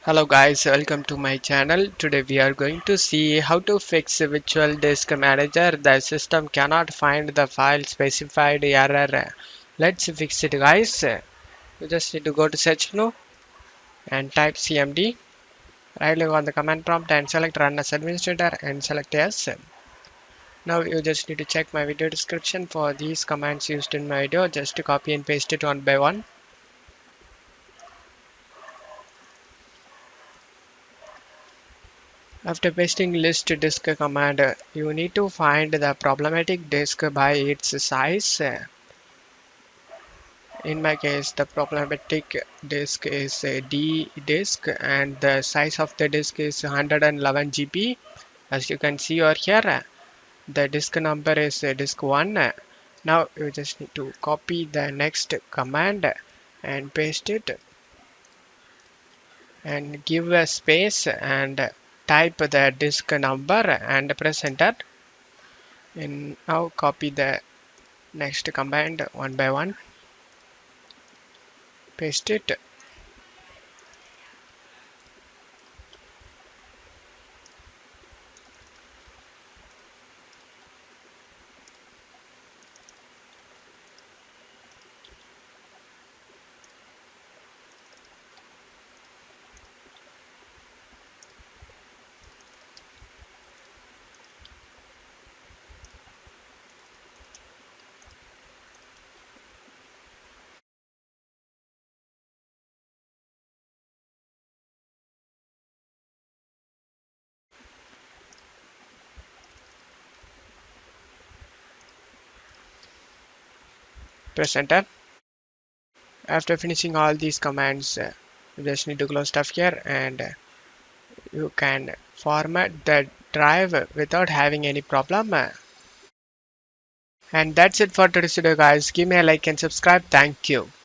Hello guys, welcome to my channel. Today we are going to see how to fix a virtual disk manager. The system cannot find the file specified error. Let's fix it guys. You just need to go to search menu and type cmd. Right click on the command prompt and select run as administrator and select yes. Now you just need to check my video description for these commands used in my video. Just to copy and paste it one by one. After pasting list disk command, you need to find the problematic disk by its size. In my case, the problematic disk is a D disk and the size of the disk is 111 GB. As you can see over here, the disk number is disk 1. Now you just need to copy the next command and paste it and give a space and type the disk number and press enter. And now copy the next command one by one, paste it, press enter. After finishing all these commands, you just need to close stuff here and you can format the drive without having any problem. And that's it for today's video guys. Give me a like and subscribe. Thank you.